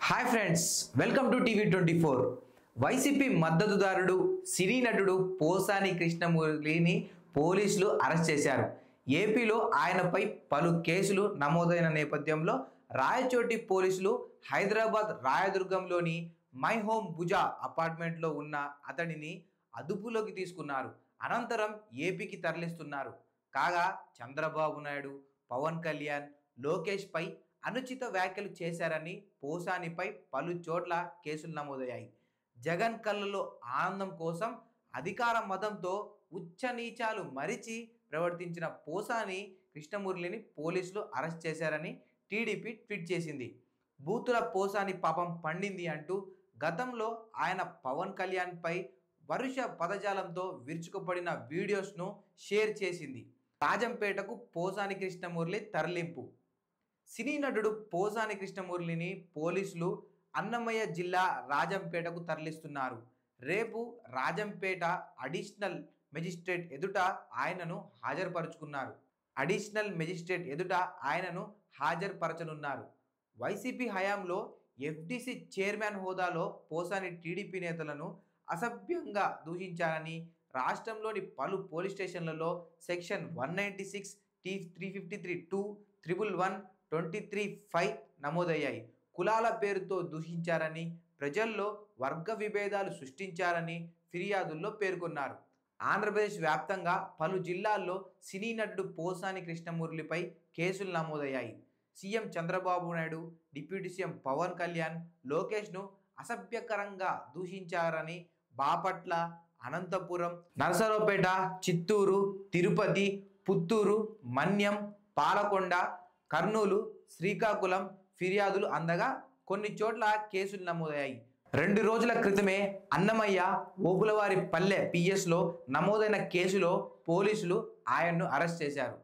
Hi friends, welcome to టీవీ24. వైసీపీ మద్దతుదారుడు సినీ నటుడు పోసాని కృష్ణమురళిని పోలీసులు అరెస్ట్ చేశారు. ఏపీలో ఆయనపై పలు కేసులు నమోదైన నేపథ్యంలో రాయచోటి పోలీసులు హైదరాబాద్ రాయదుర్గంలోని మై హోమ్ భుజా అపార్ట్మెంట్లో ఉన్న అతడిని అదుపులోకి తీసుకున్నారు. అనంతరం ఏపీకి తరలిస్తున్నారు. కాగా చంద్రబాబు నాయుడు, పవన్ కళ్యాణ్, లోకేష్ పై అనుచిత వ్యాఖ్యలు చేశారని పోసానిపై పలు చోట్ల కేసులు నమోదయ్యాయి. జగన్ కళ్ళలో ఆనందం కోసం అధికార మదంతో ఉచ్చనీచాలు మరిచి ప్రవర్తించిన పోసాని కృష్ణమురళిని పోలీసులు అరెస్ట్ చేశారని టీడీపీ ట్వీట్ చేసింది. బూతుల పోసాని పాపం పండింది అంటూ గతంలో ఆయన పవన్ కళ్యాణ్ పై వరుస పదజాలంతో విరుచుకుపడిన వీడియోస్ను షేర్ చేసింది. రాజంపేటకు పోసాని కృష్ణమురళి తరలింపు. సినీ నటుడు పోసాని కృష్ణమురళిని పోలీసులు అన్నమయ్య జిల్లా రాజంపేటకు తరలిస్తున్నారు. రేపు రాజంపేట అడిషనల్ మెజిస్ట్రేట్ ఎదుట ఆయనను హాజరుపరచనున్నారు. వైసీపీ హయాంలో ఎఫ్డీసీ చైర్మన్ హోదాలో పోసాని టీడీపీ నేతలను అసభ్యంగా దూషించారని రాష్ట్రంలోని పలు పోలీస్ స్టేషన్లలో సెక్షన్ 196, 353, 2, 111, 23(5) నమోదయ్యాయి. కులాల పేరుతో దూషించారని, ప్రజల్లో వర్గ విభేదాలు సృష్టించారని ఫిర్యాదుల్లో పేర్కొన్నారు. ఆంధ్రప్రదేశ్ వ్యాప్తంగా పలు జిల్లాల్లో సినీ నటుడు పోసాని కృష్ణమురళిపై కేసులు నమోదయ్యాయి. CM Chandrababu Naidu, deputy CM Pawan Kalyan, లోకేష్ను అసభ్యకరంగా దూషించారని బాపట్ల, అనంతపురం, నరసరావుపేట, చిత్తూరు, తిరుపతి, పుత్తూరు, మన్యం, పాలకొండ, కర్నూలు, శ్రీకాకుళం ఫిర్యాదులు అందగా కొన్ని చోట్ల కేసులు నమోదయ్యాయి. 2 రోజుల క్రితమే అన్నమయ్య ఓబులవారిపల్లె పిఎస్లో నమోదైన కేసులో పోలీసులు ఆయన్ను అరెస్ట్ చేశారు.